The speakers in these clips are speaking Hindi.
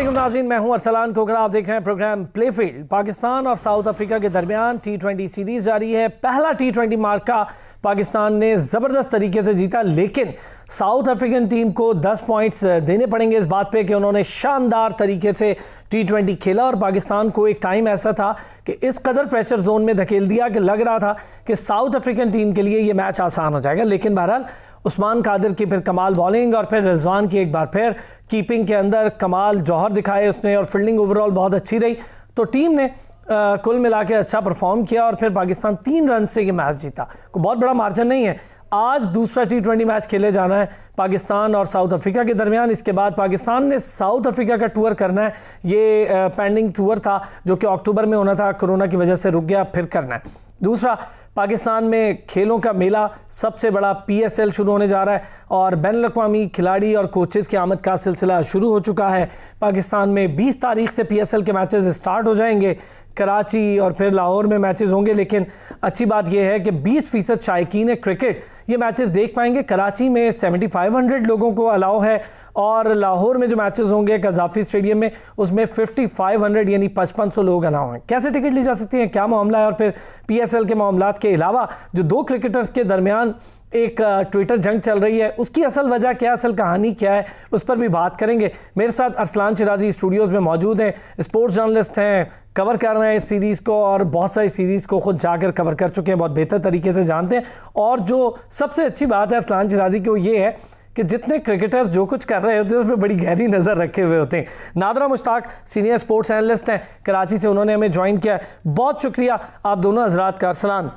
अस्सलामुअलैकुम नाज़रीन, मैं हूं अरसलान कोकरा। आप देख रहे हैं प्रोग्राम प्लेफील्ड। पाकिस्तान और साउथ अफ्रीका के दरमियान T20 सीरीज जारी है। पहला T20 मार्का पाकिस्तान ने ज़बरदस्त तरीके से जीता, लेकिन साउथ अफ्रीकन टीम को 10 पॉइंट्स देने पड़ेंगे इस बात पे कि उन्होंने शानदार तरीके से T20 खेला और पाकिस्तान को एक टाइम ऐसा था कि इस कदर प्रेशर जोन में धकेल दिया कि लग रहा था कि साउथ अफ्रीकन टीम के लिए ये मैच आसान हो जाएगा। लेकिन बहरहाल उस्मान कादिर की फिर कमाल बॉलिंग और फिर रिजवान की एक बार फिर कीपिंग के अंदर कमाल जौहर दिखाए उसने, और फील्डिंग ओवरऑल बहुत अच्छी रही। तो टीम ने कुल मिला के अच्छा परफॉर्म किया और फिर पाकिस्तान 3 रन से ये मैच जीता। कोई बहुत बड़ा मार्जिन नहीं है। आज दूसरा T20 मैच खेले जाना है पाकिस्तान और साउथ अफ्रीका के दरमियान। इसके बाद पाकिस्तान ने साउथ अफ्रीका का टूर करना है। ये पेंडिंग टूर था जो कि अक्टूबर में होना था, कोरोना की वजह से रुक गया, फिर करना है। दूसरा, पाकिस्तान में खेलों का मेला सबसे बड़ा PSL शुरू होने जा रहा है और बैनुल-अक़वामी खिलाड़ी और कोचेज़ की आमद का सिलसिला शुरू हो चुका है। पाकिस्तान में 20 तारीख से PSL के मैचेस स्टार्ट हो जाएंगे। कराची और फिर लाहौर में मैचेस होंगे, लेकिन अच्छी बात यह है कि 20% शायकीन क्रिकेट ये मैचेस देख पाएंगे। कराची में 7500 लोगों को अलाउ है और लाहौर में जो मैचेस होंगे कज़ाफ़ी स्टेडियम में, उसमें 5500 यानी 5500 लोग अलाउ हैं। कैसे टिकट ली जा सकती हैं, क्या मामला है, और फिर PSL के मामलात के अलावा जो 2 क्रिकेटर्स के दरमियान एक ट्विटर जंग चल रही है, उसकी असल वजह क्या, असल कहानी क्या है, उस पर भी बात करेंगे। मेरे साथ अरसलान शिराजी स्टूडियोज़ में मौजूद हैं, स्पोर्ट्स जर्नलिस्ट हैं, कवर कर रहे हैं इस सीरीज़ को और बहुत सारी सीरीज़ को खुद जाकर कवर कर चुके हैं, बहुत बेहतर तरीके से जानते हैं। और जो सबसे अच्छी बात है अरसलान शिराजी की वो ये है कि जितने क्रिकेटर्स जो कुछ कर रहे होते हैं उसमें बड़ी गहरी नज़र रखे हुए होते हैं। NADRA Mushtaq senior sports analyst हैं कराची से, उन्होंने हमें ज्वाइन किया है। बहुत शुक्रिया आप दोनों हजरात का। अरसलान,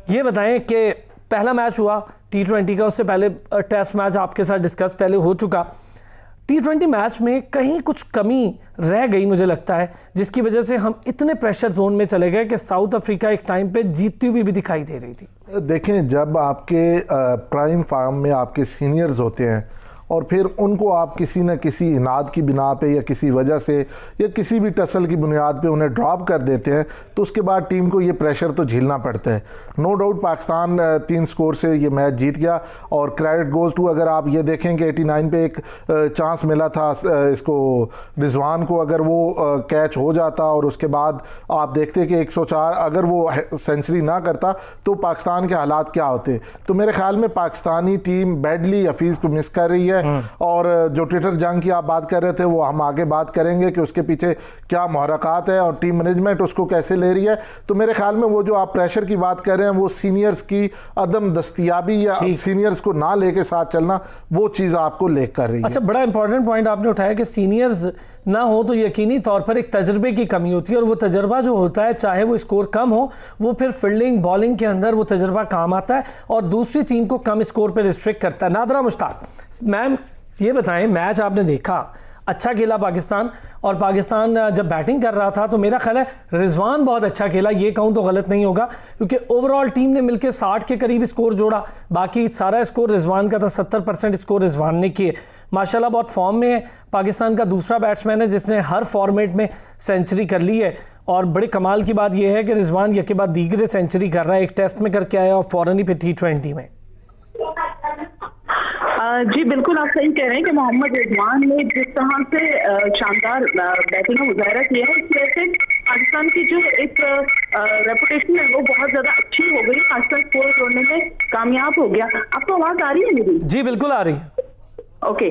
ये बताएं कि पहला मैच हुआ T20 का, उससे पहले टेस्ट मैच आपके साथ डिस्कस पहले हो चुका। T20 मैच में कहीं कुछ कमी रह गई मुझे लगता है, जिसकी वजह से हम इतने प्रेशर जोन में चले गए कि साउथ अफ्रीका एक टाइम पे जीतती हुई भी दिखाई दे रही थी। देखें, जब आपके प्राइम फार्म में आपके सीनियर्स होते हैं और फिर उनको आप किसी न किसी इनाद की बिना पे या किसी वजह से या किसी भी टसल की बुनियाद पे उन्हें ड्रॉप कर देते हैं, तो उसके बाद टीम को ये प्रेशर तो झेलना पड़ता है। नो डाउट पाकिस्तान 3 स्कोर से ये मैच जीत गया और क्रेडिट गोज़ टू, अगर आप ये देखें कि 89 पे एक चांस मिला था इसको रिजवान को, अगर वो कैच हो जाता और उसके बाद आप देखते कि 104 अगर वो सेंचुरी ना करता तो पाकिस्तान के हालात क्या होते। तो मेरे ख्याल में पाकिस्तानी टीम बैडली हफीज़ को मिस कर रही है। और जो ट्विटर जंग की आप बात कर रहे थे वो हम आगे बात करेंगे कि उसके पीछे क्या मुहर्रकात है और टीम मैनेजमेंट उसको कैसे ले रही है। तो मेरे ख्याल में वो जो आप प्रेशर की बात कर रहे हैं वो सीनियर्स की अदम दस्तयाबी या सीनियर्स को ना लेके साथ चलना, वो चीज़ आपको लेकर कर रही है। अच्छा, बड़ा इंपॉर्टेंट पॉइंट आपने उठाया कि सीनियर्स ना हो तो यकीनी तौर पर एक तजर्बे की कमी होती है, और वो तजर्बा जो होता है चाहे वो स्कोर कम हो, वो फिर फील्डिंग बॉलिंग के अंदर वो तजर्बा काम आता है और दूसरी टीम को कम स्कोर पर रिस्ट्रिक्ट करता है। नादरा मुश्ताक मैम, ये बताएं, मैच आपने देखा, अच्छा खेला पाकिस्तान, और पाकिस्तान जब बैटिंग कर रहा था तो मेरा ख्याल है रिजवान बहुत अच्छा खेला, ये कहूँ तो गलत नहीं होगा, क्योंकि ओवरऑल टीम ने मिलकर 60 के करीब स्कोर जोड़ा, बाकी सारा स्कोर रिजवान का था, 70% स्कोर रिजवान ने किए। माशाल्लाह बहुत फॉर्म में है। पाकिस्तान का दूसरा बैट्समैन है जिसने हर फॉर्मेट में सेंचुरी कर ली है, और बड़े कमाल की बात यह है कि रिजवान यके बाद दीगरे सेंचुरी कर रहा है, एक टेस्ट में करके आया और फौरन ही फिर T20 में। जी बिल्कुल, आप सही कह रहे हैं कि मोहम्मद रिजवान ने जिस तरह से शानदार बैटिंग का मुजाहरा किया है, इसकी वजह से पाकिस्तान की जो एक रेपुटेशन है वो बहुत ज्यादा अच्छी हो गई, पाकिस्तान स्कोर तोड़ने में कामयाब हो गया। आपको आवाज आ रही है मेरी? जी बिल्कुल आ रही है। ओके।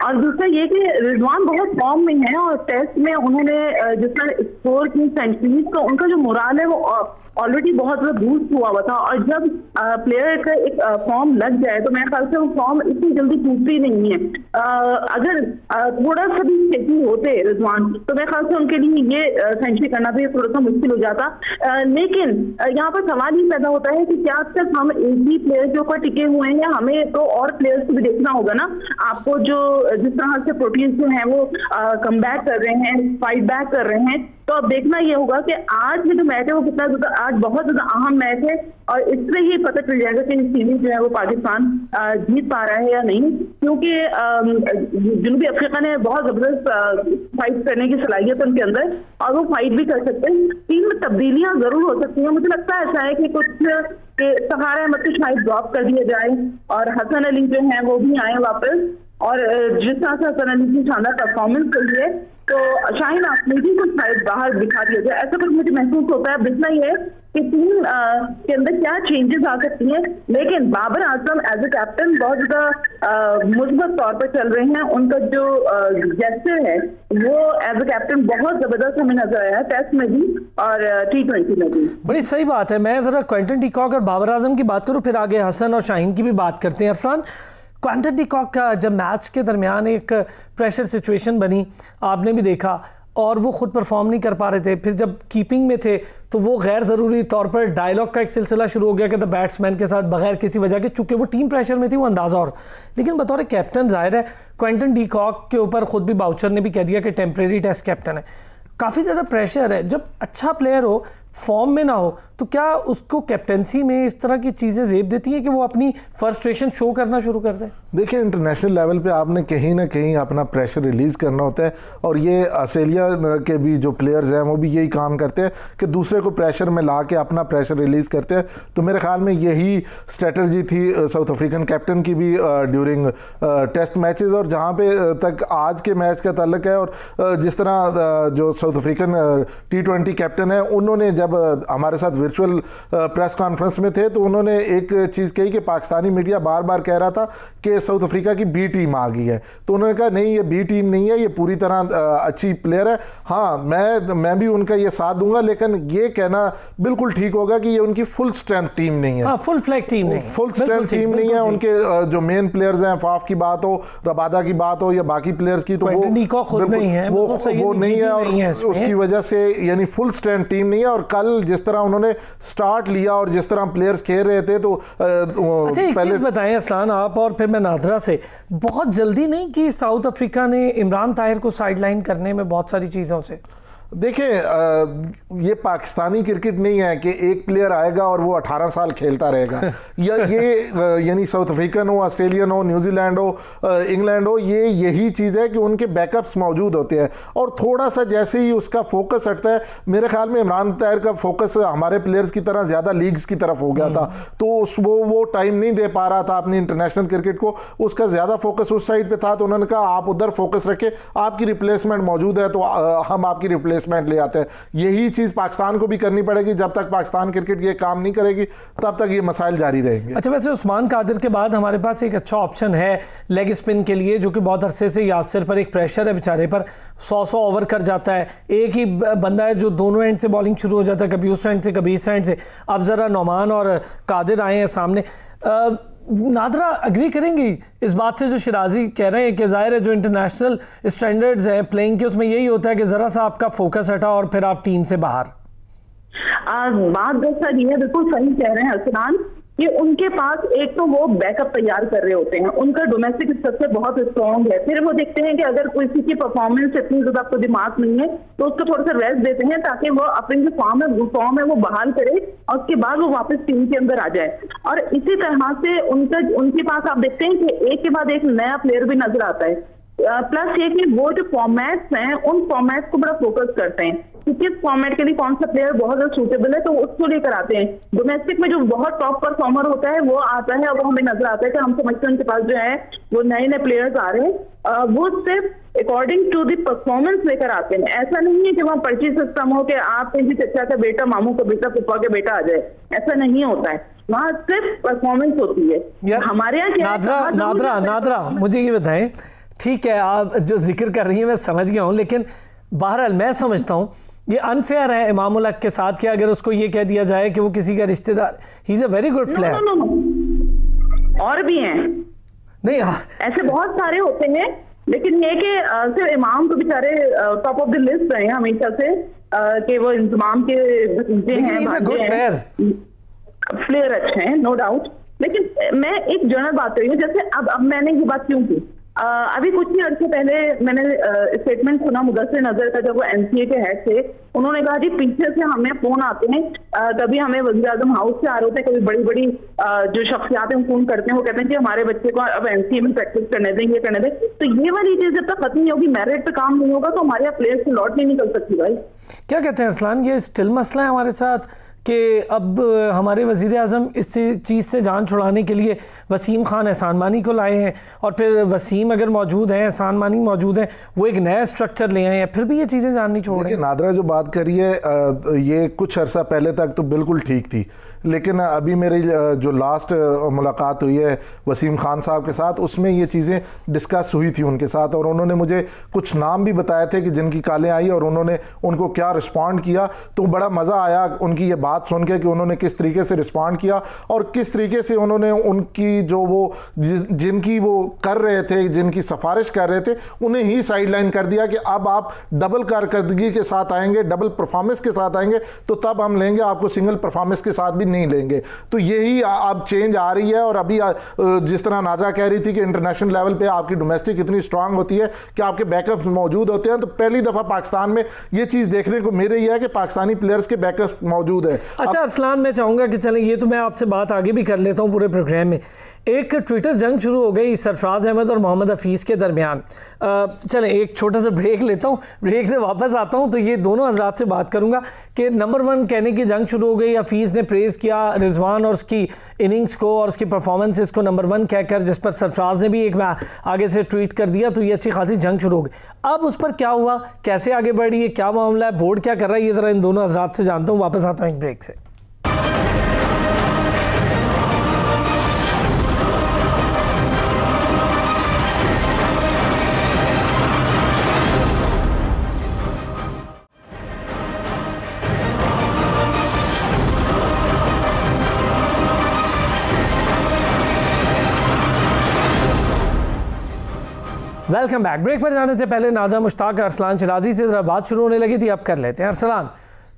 और दूसरा ये कि रिजवान बहुत फॉर्म में है और टेस्ट में उन्होंने जिस तरह स्कोर की सेंचुरीज, तो उनका जो मोराल है वो ऑलरेडी बहुत ज़्यादा बूस्ट हुआ हुआ था, और जब प्लेयर का एक फॉर्म लग जाए तो मेरे ख्याल से वो फॉर्म इतनी जल्दी टूटती नहीं है। अगर थोड़ा सा भी खेती होते रिजवान तो मेरे ख्याल से उनके लिए ये सेंचुरी करना भी थोड़ा सा मुश्किल हो जाता। लेकिन यहाँ पर सवाल ये पैदा होता है कि क्या अब तक हम एक ही प्लेयर के ऊपर टिके हुए हैं, या हमें तो और प्लेयर्स को भी देखना होगा ना। आपको जो जिस तरह से प्रोटीन्स जो हैं वो कम बैक कर रहे हैं, फाइट बैक कर रहे हैं, तो अब देखना ये होगा कि आज में जो मैच है वो कितना ज्यादा, आज बहुत ज्यादा अहम मैच है और इससे ही पता चल जाएगा कि सीरीज जो है वो पाकिस्तान जीत पा रहा है या नहीं, क्योंकि जनूबी अफ्रीका ने बहुत जबरदस्त फाइट करने की सलाहियत उनके अंदर, और वो फाइट भी कर सकते हैं। टीम में तब्दीलियां जरूर हो सकती हैं। मुझे लगता है ऐसा है कि कुछ सहारा अहमद को शायद ड्रॉप कर दिया जाए और हसन अली जो है वो भी आए वापस, और जिस तरह से हसन अली की शानदार परफॉर्मेंस रही है, तो शाहीन अफरीदी को शायद बाहर दिखा दिया जाए, ऐसा कुछ मुझे महसूस होता है। देखना ये है कि टीम के अंदर क्या चेंजेस आ सकती हैं, लेकिन Babar Azam as a captain बहुत ज्यादा मुस्बत तौर पर चल रहे हैं। उनका जो जेस्चर है वो एज ए कैप्टन बहुत जबरदस्त हमें नजर आया है, टेस्ट में भी और T20 में भी। बड़ी सही बात है। मैं जरा क्विंटन डी कॉक और बाबर आजम की बात करूं, फिर आगे हसन और शाहीन की भी बात करते हैं। अरसलान, क्विंटन डी कॉक का जब मैच के दरमियान एक प्रेशर सिचुएशन बनी, आपने भी देखा, और वो खुद परफॉर्म नहीं कर पा रहे थे, फिर जब कीपिंग में थे तो वो गैर ज़रूरी तौर पर डायलॉग का एक सिलसिला शुरू हो गया कि द बैट्समैन के साथ बगैर किसी वजह के, चूंकि वो टीम प्रेशर में थी वो अंदाज़ा। और लेकिन बतौर कैप्टन जाहिर है क्विंटन डी कॉक के ऊपर खुद भी बाउचर ने भी कह दिया कि टेम्परेरी टेस्ट कैप्टन है, काफ़ी ज़्यादा प्रेशर है। जब अच्छा प्लेयर हो, फॉर्म में ना हो, तो क्या उसको कैप्टनसी में इस तरह की चीज़ें जेब देती हैं कि वो अपनी फ्रस्ट्रेशन शो करना शुरू कर दे? देखिए, इंटरनेशनल लेवल पे आपने कहीं ना कहीं अपना प्रेशर रिलीज़ करना होता है, और ये ऑस्ट्रेलिया के भी जो प्लेयर्स हैं वो भी यही काम करते हैं कि दूसरे को प्रेशर में ला के अपना प्रेशर रिलीज़ करते हैं। तो मेरे ख्याल में यही स्ट्रेटजी थी साउथ अफ्रीकन कैप्टन की भी ड्यूरिंग टेस्ट मैचेस। और जहाँ पे तक आज के मैच का ताल्लुक है, और जिस तरह जो साउथ अफ्रीकन T20 कैप्टन है, उन्होंने जब हमारे साथ वर्चुअल प्रेस कॉन्फ्रेंस में थे तो उन्होंने एक चीज़ कही कि पाकिस्तानी मीडिया बार बार कह रहा था कि साउथ अफ्रीका की बी टीम आ गई है। तो उन्होंने कहा नहीं, ये बी टीम नहीं है, ये पूरी तरह अच्छी प्लेयर है। हाँ, मैं भी उनका ये साथ दूंगा, लेकिन ये कहना बिल्कुल ठीक होगा कि ये उनकी फुल स्ट्रेंथ टीम नहीं है। फुल फ्लैग टीम नहीं, फुल स्ट्रेंथ टीम नहीं है। उनके जो मेन प्लेयर्स हैं, फाफ की बात हो, रबादा की बात हो, या बाकी प्लेयर्स की, तो वो नहीं है, वो नहीं है, और उसकी वजह से यानी फुल स्ट्रेंथ टीम नहीं है। और कल जिस तरह उन्होंने स्टार्ट लिया और जिस तरह प्लेयर्स खेल रहे थे, तो अच्छा एक चीज बताएं अरसलान आप, और फिर मैं नादरा से, बहुत जल्दी नहीं कि साउथ अफ्रीका ने इमरान ताहिर को साइडलाइन करने में बहुत सारी चीज़ों से? देखिए, ये पाकिस्तानी क्रिकेट नहीं है कि एक प्लेयर आएगा और वो 18 साल खेलता रहेगा। या ये यानी साउथ अफ्रीकन हो, ऑस्ट्रेलियन हो, न्यूजीलैंड हो, इंग्लैंड हो, ये यही चीज़ है कि उनके बैकअप्स मौजूद होते हैं। और थोड़ा सा जैसे ही उसका फोकस हटता है, मेरे ख्याल में इमरान ताहिर का फोकस हमारे प्लेयर्स की तरह ज़्यादा लीग्स की तरफ हो गया था, तो वो टाइम नहीं दे पा रहा था अपनी इंटरनेशनल क्रिकेट को, उसका ज़्यादा फोकस उस साइड पर था। तो उन्होंने कहा आप उधर फोकस रखें, आपकी रिप्लेसमेंट मौजूद है, तो हम आपकी रिप्लेसमेंट ले आते हैं। यही चीज पाकिस्तान को भी करनी पड़ेगी। जब तक पाकिस्तान क्रिकेट ये काम नहीं करेगी तब तक ये मसाइल जारी रहेंगे। अच्छा, वैसे उस्मान कादिर के बाद हमारे पास एक अच्छा ऑप्शन है लेग स्पिन के लिए, जो कि बहुत अरसे से यासिर पर एक प्रेशर है बेचारे पर, 100 ओवर कर जाता है। एक ही बंदा है जो दोनों एंड से बॉलिंग शुरू हो जाता है, कभी उस एंड से कभी इस एंड से। अब जरा नौमान और कादिर आए हैं सामने। नादरा अग्री करेंगी इस बात से जो शिराजी कह रहे हैं कि जाहिर है जो इंटरनेशनल स्टैंडर्ड्स हैं प्लेइंग के, उसमें यही होता है कि ज़रा सा आपका फोकस हटा और फिर आप टीम से बाहर? बात दरअसल ये है, बिल्कुल सही कह रहे हैं हसनान, कि उनके पास एक तो वो बैकअप तैयार कर रहे होते हैं, उनका डोमेस्टिक स्ट्रक्चर बहुत स्ट्रॉन्ग है। फिर वो देखते हैं कि अगर किसी की परफॉर्मेंस इतनी ज्यादा आपको दिमाग नहीं है तो उसको थोड़ा सा रेस्ट देते हैं ताकि वो अपनी जो फॉर्म है वो बहाल करे और उसके बाद वो वापस टीम के अंदर आ जाए। और इसी तरह से उनके पास आप देखते हैं कि एक के बाद एक नया प्लेयर भी नजर आता है। प्लस ये कि वो जो फॉर्मेट्स हैं उन फॉर्मेट्स को बड़ा फोकस करते हैं कि किस फॉर्मेट के लिए कौन सा प्लेयर बहुत ज्यादा सूटेबल है, तो उसको लेकर आते हैं। डोमेस्टिक में जो बहुत टॉप परफॉर्मर होता है वो आता है और वो हमें नजर आता है कि हम समझते हैं उनके पास जो है वो नए नए प्लेयर्स आ रहे हैं, वो सिर्फ अकॉर्डिंग टू द परफॉर्मेंस लेकर आते हैं। ऐसा नहीं है कि वहाँ पर्ची सिस्टम हो कि आप किसी चचा का बेटा, मामू का बेटा, फुफा का बेटा आ जाए, ऐसा नहीं होता है। वहाँ सिर्फ परफॉर्मेंस होती है। हमारे यहाँ नादरा मुझे ये बताएं, ठीक है आप जो जिक्र कर रही हैं मैं समझ गया हूँ, लेकिन बहरहाल मैं समझता हूँ ये अनफेयर है इमाम उल हक के साथ कि अगर उसको ये कह दिया जाए कि वो किसी का रिश्तेदार, he is a very good player. और भी हैं नहीं, ऐसे बहुत सारे होते हैं, लेकिन ये कि सिर्फ इमाम तो बेचारे टॉप ऑफ द लिस्ट रहे हैं हमेशा से कि वो इंतजाम के भतीजे हैं, प्लेयर अच्छे हैं, नो डाउट। लेकिन मैं एक जनरल बात करी हूँ, जैसे अब मैंने ये बात क्यों की, अभी कुछ ही अर्से पहले मैंने स्टेटमेंट सुना मुदस्सिर नजर का, जब वो एनसीए के हेड थे। उन्होंने कहा जी पीछे से हमें फोन आते हैं, कभी हमें वज़ीर आज़म हाउस से आ रहे होते हैं, कभी बड़ी बड़ी जो शख्सियात हैं फोन करते हैं, वो कहते हैं कि हमारे बच्चे को अब एनसीए में प्रैक्टिस करने दें, ये करने दें। तो ये वाली चीज जब तक खत्म नहीं होगी, मेरिट पे काम नहीं होगा, तो हमारे यहाँ प्लेयर्स से लौट नहीं निकल सकती। भाई क्या कहते हैं अरसलान, ये स्टिल मसला है हमारे साथ कि अब हमारे वज़ीर आज़म इस चीज़ से जान छुड़ाने के लिए वसीम खान एहसान मानी को लाए हैं, और फिर वसीम अगर मौजूद हैं, एहसान मानी मौजूद हैं, वो एक नया स्ट्रक्चर ले आए हैं, फिर भी ये चीज़ें जान नहीं छोड़ रही हैं। नादरा जो बात करी है, ये कुछ अर्सा पहले तक तो बिल्कुल ठीक थी, लेकिन अभी मेरी जो लास्ट मुलाकात हुई है वसीम खान साहब के साथ, उसमें ये चीज़ें डिस्कस हुई थी उनके साथ, और उन्होंने मुझे कुछ नाम भी बताए थे कि जिनकी कॉलें आई और उन्होंने उनको क्या रिस्पॉन्ड किया। तो बड़ा मज़ा आया उनकी ये बात सुन के कि उन्होंने किस तरीके से रिस्पॉन्ड किया और किस तरीके से उन्होंने उनकी जो वो जिनकी वो कर रहे थे, जिनकी सिफारिश कर रहे थे, उन्हें ही साइडलाइन कर दिया कि अब आप डबल कारकर्दगी के साथ आएंगे, डबल परफॉर्मेंस के साथ आएंगे तो तब हम लेंगे, आपको सिंगल परफॉर्मेंस के साथ भी नहीं लेंगे। तो यही अब चेंज आ रही है। और अभी जिस तरह नादरा कह रही थी कि इंटरनेशनल लेवल पे आपकी डोमेस्टिक इतनी स्ट्रांग होती है कि आपके बैकअप्स मौजूद होते हैं, तो पहली दफा पाकिस्तान में ये चीज देखने को मिल रही है कि पाकिस्तानी प्लेयर्स के बैकअप्स मौजूद है। अच्छा अरसलान, मैं चाहूंगा कि चलें, ये तो मैं आपसे बात आगे भी कर लेता हूँ पूरे प्रोग्राम में। एक ट्विटर जंग शुरू हो गई सरफराज अहमद और मोहम्मद हफीज़ के दरमियान। चलें एक छोटा सा ब्रेक लेता हूँ, ब्रेक से वापस आता हूँ तो ये दोनों हजरात से बात करूँगा कि नंबर 1 कहने की जंग शुरू हो गई। हफीज़ ने प्रेज़ किया रिजवान और उसकी इनिंग्स को और उसकी परफॉर्मेंसेस को नंबर 1 कहकर, जिस पर सरफराज ने भी एक आगे से ट्वीट कर दिया, तो ये अच्छी खासी जंग शुरू हो गई। अब उस पर क्या हुआ, कैसे आगे बढ़ी है, क्या मामला है, बोर्ड क्या कर रहा है, ये ज़रा इन दोनों हजरात से जानता हूँ। वापस आता हूँ एक ब्रेक से। Welcome back. ब्रेक पर जाने से पहले नादरा मुश्ताक अरसलान शिराजी से ज़रा बात शुरू होने लगी थी, अब कर लेते हैं। अरसलान,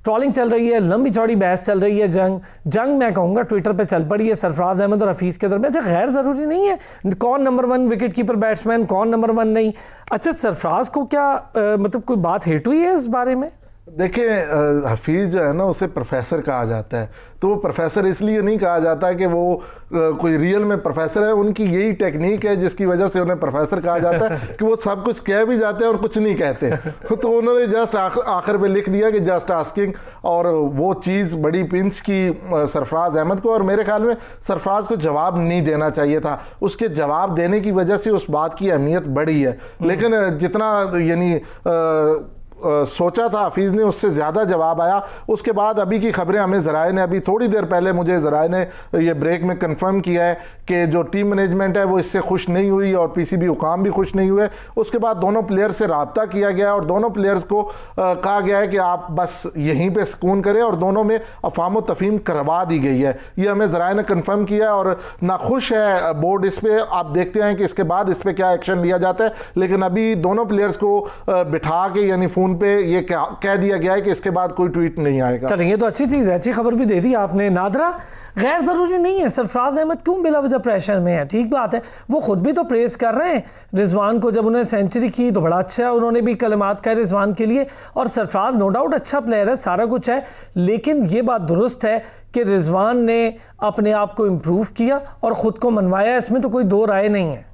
ट्रॉलिंग चल रही है, लंबी चौड़ी बहस चल रही है, जंग मैं कहूँगा ट्विटर पे चल पड़ी है सरफराज अहमद और हफीज़ के दरमियान। अच्छा, गैर ज़रूरी नहीं है कौन नंबर 1 विकेट कीपर बैट्समैन, कौन नंबर 1 नहीं। अच्छा, सरफराज को क्या मतलब कोई बात हिट हुई है इस बारे में? देखिए, हफीज़ जो है ना, उसे प्रोफेसर कहा जाता है। तो वो प्रोफेसर इसलिए नहीं कहा जाता कि वो कोई रियल में प्रोफेसर है, उनकी यही टेक्निक है जिसकी वजह से उन्हें प्रोफेसर कहा जाता है कि वो सब कुछ कह भी जाते हैं और कुछ नहीं कहते। तो उन्होंने जस्ट आखिर पे लिख दिया कि जस्ट आस्किंग, और वो चीज़ बड़ी पिंच की सरफराज अहमद को, और मेरे ख्याल में सरफराज को जवाब नहीं देना चाहिए था। उसके जवाब देने की वजह से उस बात की अहमियत बढ़ी है, लेकिन जितना यानी सोचा था हफीज़ ने, उससे ज़्यादा जवाब आया। उसके बाद अभी की खबरें हमें ज़राए ने, अभी थोड़ी देर पहले मुझे ज़राए ने ये ब्रेक में कंफर्म किया है कि जो टीम मैनेजमेंट है वो इससे खुश नहीं हुई और पीसीबी हुकाम भी खुश नहीं हुए। उसके बाद दोनों प्लेयर से रब्ता किया गया और दोनों प्लेयर्स को कहा गया है कि आप बस यहीं पर सुकून करें, और दोनों में अफाम तफहीम करवा दी गई है। ये हमें ज़राए ने कंफर्म किया, और नाखुश है बोर्ड इस पर। आप देखते हैं कि इसके बाद इस पर क्या एक्शन लिया जाता है, लेकिन अभी दोनों प्लेयर्स को बिठा के यानी फ़ोन पे ये कह दिया गया है कि इसके बाद कोई ट्वीट नहीं आएगा। चलिए, ये तो अच्छी चीज़ है, अच्छी खबर भी दे दी आपने। नादरा, गैर ज़रूरी नहीं है सरफराज अहमद क्यों बिला वजह प्रेशर में है? ठीक बात है, वो खुद भी तो प्रेस कर रहे हैं रिजवान को, जब उन्होंने सेंचुरी की तो बड़ा अच्छा है, उन्होंने भी कलमात कहे रिजवान के लिए। और सरफराज नो डाउट अच्छा प्लेयर है, सारा कुछ है, लेकिन ये बात दुरुस्त है कि रिजवान ने अपने आप को इम्प्रूव किया और ख़ुद को मनवाया, इसमें तो कोई दो राय नहीं है।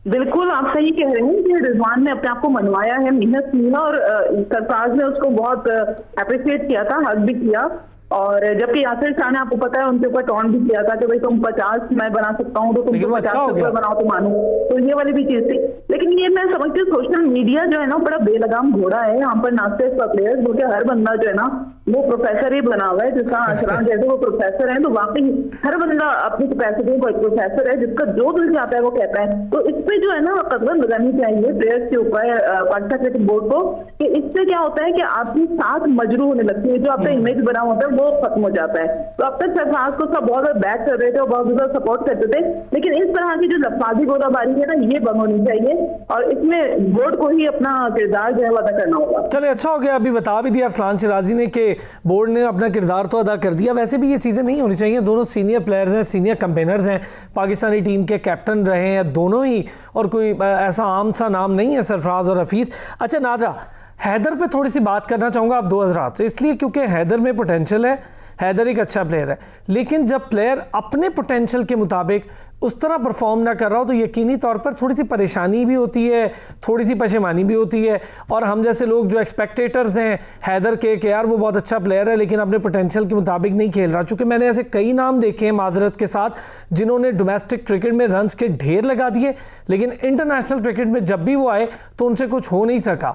बिल्कुल आप सही कह रहे हैं कि रिजवान ने अपने आप को मनवाया है, मेहनत की है, और सरफराज ने उसको बहुत अप्रिशिएट किया था, हक भी किया। और जबकि यासिर शाह ने, आपको पता है, उनके ऊपर टॉन्ट भी किया था कि भाई तुम 50 मैं बना सकता हूँ तो तुम 50 ऊपर बनाओ तो मानो, तो ये वाली भी चीज थी। लेकिन ये मैं समझती हूँ सोशल मीडिया जो है ना बड़ा बेलगाम घोड़ा है। यहाँ पर ना सिर्फ प्लेयर्स बल्कि हर बंदा जो है ना वो प्रोफेसर ही बना हुआ है। जिसका अशरान जैसे वो प्रोफेसर है, तो वाकई हर बंदा अपनी कैपेसिटी पर प्रोफेसर है, जिसका जो दिल चाहता है वो कहता है। तो इस पे जो है ना कदम लगानी चाहिए प्लेयर्स के ऊपर, पाकिस्तान क्रिकेट बोर्ड को, कि इससे क्या होता है कि आपकी साथ मजरू होने लगती है, जो आपका इमेज बना होता है वो खत्म हो जाता है। तो अब तक सरफराज को सब बहुत ज्यादा बैक कर रहे थे और बहुत ज्यादा सपोर्ट करते थे, लेकिन इस तरह की जो लफाजी गोलाबारी है ना ये बंद होनी चाहिए, और इसमें बोर्ड को ही अपना किरदार जो है वो अदा करना होगा। चले, अच्छा हो गया, अभी बता भी दिया अरसलान शिराजी ने कि बोर्ड ने अपना किरदार तो अदा कर दिया। वैसे भी ये चीज़ें नहीं होनी चाहिए, दोनों सीनियर प्लेयर्स हैं, सीनियर कैंपेनर्स हैं, पाकिस्तानी टीम के कैप्टन रहे हैं दोनों ही, और कोई ऐसा आम सा नाम नहीं है सरफराज और हफीज़। अच्छा नादरा, हैदर पे थोड़ी सी बात करना चाहूँगा आप दो हज़रात से, इसलिए क्योंकि हैदर में पोटेंशियल है, हैदर एक अच्छा प्लेयर है, लेकिन जब प्लेयर अपने पोटेंशियल के मुताबिक उस तरह परफॉर्म ना कर रहा हो तो यकीनी तौर पर थोड़ी सी परेशानी भी होती है, थोड़ी सी पशेमानी भी होती है। और हम जैसे लोग जो एक्सपेक्टेटर्स हैं हैदर के कि यार वो बहुत अच्छा प्लेयर है लेकिन अपने पोटेंशियल के मुताबिक नहीं खेल रहा, चूँकि मैंने ऐसे कई नाम देखे हैं माजरत के साथ जिन्होंने डोमेस्टिक क्रिकेट में रन्स के ढेर लगा दिए, लेकिन इंटरनेशनल क्रिकेट में जब भी वो आए तो उनसे कुछ हो नहीं सका।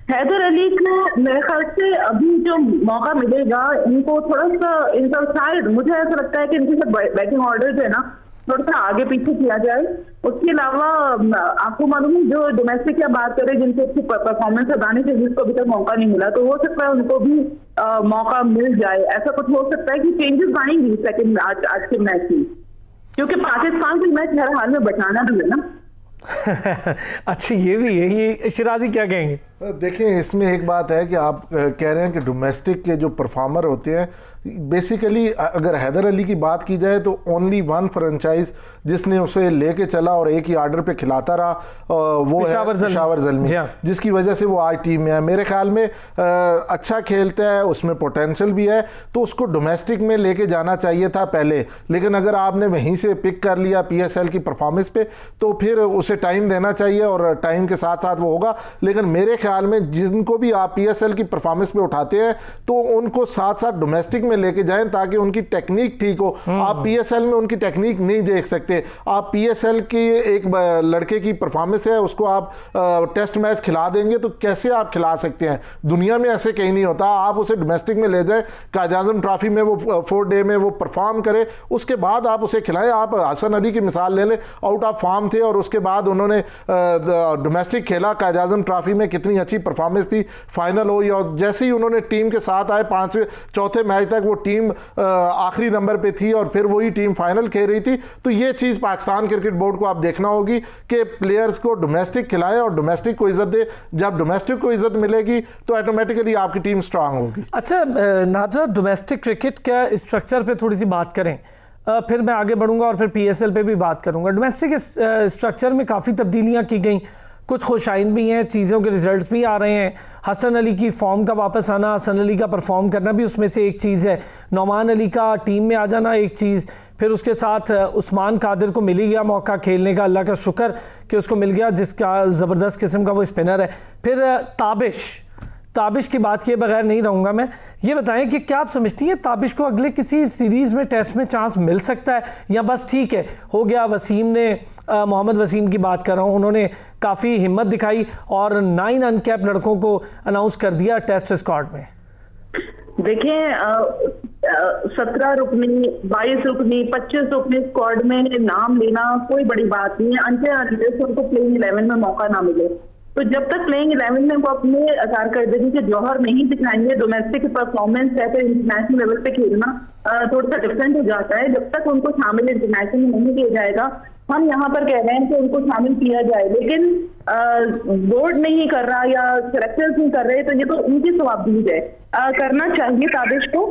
हैदर अली को मेरे ख्याल से अभी जो मौका मिलेगा इनको थोड़ा सा, इनका शायद मुझे ऐसा लगता है कि इनके सब बैटिंग ऑर्डर जो है ना थोड़ा सा आगे पीछे किया जाए। उसके अलावा आपको मालूम है जो डोमेस्टिक की बात करें जिनसे अच्छी परफॉर्मेंस लगाने से जिसको अभी तक मौका नहीं मिला, तो हो सकता है उनको भी मौका मिल जाए। ऐसा कुछ हो सकता है कि चेंजेस आएंगी सेकंड आज के मैच में, क्योंकि पाकिस्तान को मैच हर हाल में बचाना भी है ना। अच्छा ये भी है, ये शिराजी क्या कहेंगे? देखिए इसमें एक बात है कि आप कह रहे हैं कि डोमेस्टिक के जो परफॉर्मर होते हैं, बेसिकली अगर हैदर अली की बात की जाए तो ओनली वन फ्रेंचाइज जिसने उसे लेके चला और एक ही आर्डर पे खिलाता रहा वो है पेशावर ज़ल्मी, जिसकी वजह से वो आज टीम में है। मेरे ख्याल में अच्छा खेलता है, उसमें पोटेंशियल भी है, तो उसको डोमेस्टिक में लेके जाना चाहिए था पहले। लेकिन अगर आपने वहीं से पिक कर लिया PSL की परफॉर्मेंस पे तो फिर उसे टाइम देना चाहिए और टाइम के साथ साथ वो होगा। लेकिन मेरे ख्याल में जिनको भी आप PSL की परफॉर्मेंस पे उठाते हैं तो उनको साथ साथ डोमेस्टिक में लेके जाएं ताकि उनकी टेक्निक ठीक हो। आप PSL में उनकी टेक्निक नहीं देख सकते। आप PSL की एक लड़के की परफॉर्मेंस है उसको आप टेस्ट मैच खिला देंगे तो कैसे आप खिला सकते हैं? दुनिया में ऐसे कहीं नहीं होता। आप उसे डोमेस्टिक में ले जाएं, कायद-ए-आज़म ट्रॉफी में वो 4 डे में वो परफॉर्म करे, उसके बाद आप उसे खिलाएं। आप हसन अली की मिसाल ले लें, आउट ऑफ फॉर्म थे और उसके बाद उन्होंने डोमेस्टिक खेला, कायद-ए-आज़म ट्रॉफी में कितनी अच्छी परफॉर्मेंस थी, फाइनल हुई और जैसे ही उन्होंने टीम के साथ आए 5वें चौथे मैच तक वो टीम आखिरी नंबर पे थी और फिर वही टीम फाइनल खेल रही थी। तो ये चीज़ पाकिस्तान क्रिकेट बोर्ड को आप देखना होगी कि प्लेयर्स को डोमेस्टिक खिलाए और डोमेस्टिक को इज्जत दे। जब डोमेस्टिक को इज्जत मिलेगी तो ऑटोमेटिकली आपकी टीम स्ट्रांग होगी। अच्छा नाजरा, डोमेस्टिक क्रिकेट का स्ट्रक्चर पे थोड़ी सी बात करें, फिर मैं आगे बढ़ूंगा और फिर PSL पे भी बात करूंगा। डोमेस्टिक स्ट्रक्चर में काफ़ी तब्दीलियाँ की गई, कुछ खुशाइन भी हैं, चीज़ों के रिजल्ट्स भी आ रहे हैं। हसन अली की फॉर्म का वापस आना, हसन अली का परफॉर्म करना भी उसमें से एक चीज़ है। नौमान अली का टीम में आ जाना एक चीज़, फिर उसके साथ उस्मान कादिर को मिल ही गया मौका खेलने का, अल्लाह का शुक्र कि उसको मिल गया, जिसका ज़बरदस्त किस्म का वो स्पिनर है। फिर ताबिश की बात किए बगैर नहीं रहूँगा मैं। ये बताएं कि क्या आप समझती हैं ताबिश को अगले किसी सीरीज़ में टेस्ट में चांस मिल सकता है या बस ठीक है हो गया? वसीम ने, मोहम्मद वसीम की बात कर रहा हूँ, उन्होंने काफ़ी हिम्मत दिखाई और 9 अनकैप लड़कों को अनाउंस कर दिया टेस्ट स्क्वाड में। देखिए 17 रुकनी, 22 रुकनी, 25 रुकनी स्क्वाड में नाम लेना कोई बड़ी बात नहीं है अनलेस उनको प्लेइंग 11 में मौका ना मिले। तो जब तक प्लेइंग 11 में वो अपने कारकर्दगी के जौहर नहीं दिखाएंगे, डोमेस्टिक परफॉर्मेंस है फिर इंटरनेशनल लेवल पे खेलना थोड़ा सा डिफरेंट हो जाता है। जब तक उनको शामिल इंटरनेशनल में नहीं किया जाएगा, हम यहाँ पर कह रहे हैं कि उनको शामिल किया जाए, लेकिन बोर्ड नहीं कर रहा या सेलेक्टर्स नहीं कर रहे, तो ये तो उनकी जवाबदेही है। करना चाहिए ताबिश को,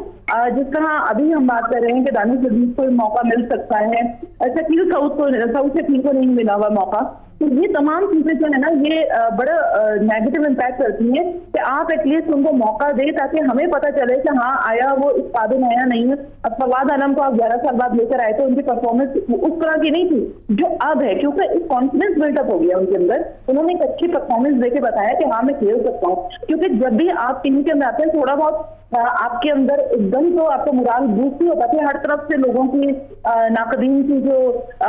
जिस तरह अभी हम बात कर रहे हैं कि दानिश अजीज को मौका मिल सकता है, शकील साउथ शकील को नहीं मिला हुआ मौका। तो ये तमाम चीजें जो है ना ये बड़ा नेगेटिव इम्पैक्ट करती हैं कि आप एटलीस्ट उनको मौका दे ताकि हमें पता चले कि हाँ आया वो इस काबिल आया नहीं है। अब फवाद आलम को आप 11 साल बाद लेकर आए तो उनकी परफॉर्मेंस उस तरह की नहीं थी जो अब है, क्योंकि एक कॉन्फिडेंस बिल्टअप हो गया उनके अंदर। उन्होंने एक अच्छी परफॉर्मेंस देके बताया कि हाँ मैं खेल सकता हूँ, क्योंकि जब भी आप टीम के अंदर आते हैं थोड़ा बहुत आपके अंदर एकदम तो आपका मुराल बूस्ट नहीं होता है, हर तरफ से लोगों की नाकदीन की जो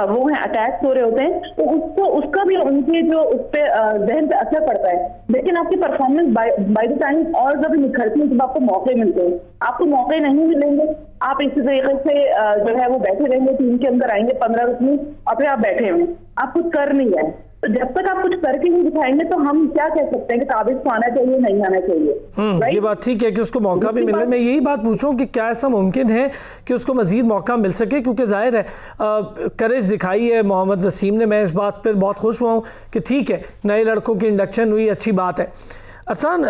वो है अटैक्स हो रहे होते हैं, तो उसका भी उनके जो उस पर जहन पे असर पड़ता है। लेकिन आपकी परफॉर्मेंस बाय द टाइम और जब निखरती है, जब आपको मौके मिलते हैं, आपको मौके नहीं मिलेंगे, आप इसी तरीके से जो है वो बैठे रहेंगे, टीम के अंदर आएंगे 15 रुकनी और फिर आप बैठे हुए, आप कुछ कर नहीं है। तो जब तक आप कुछ करके नहीं दिखाएंगे तो हम क्या कह सकते हैं कि ताबिश को आना चाहिए नहीं आना चाहिए। ये बात ठीक है कि उसको मौका भी मिले। मैं यही बात पूछूं कि क्या ऐसा मुमकिन है कि उसको मजीद मौका मिल सके, क्योंकि जाहिर है करेज दिखाई है मोहम्मद वसीम ने। मैं इस बात पर बहुत खुश हुआ हूँ कि ठीक है नए लड़कों की इंडक्शन हुई, अच्छी बात है। अरसान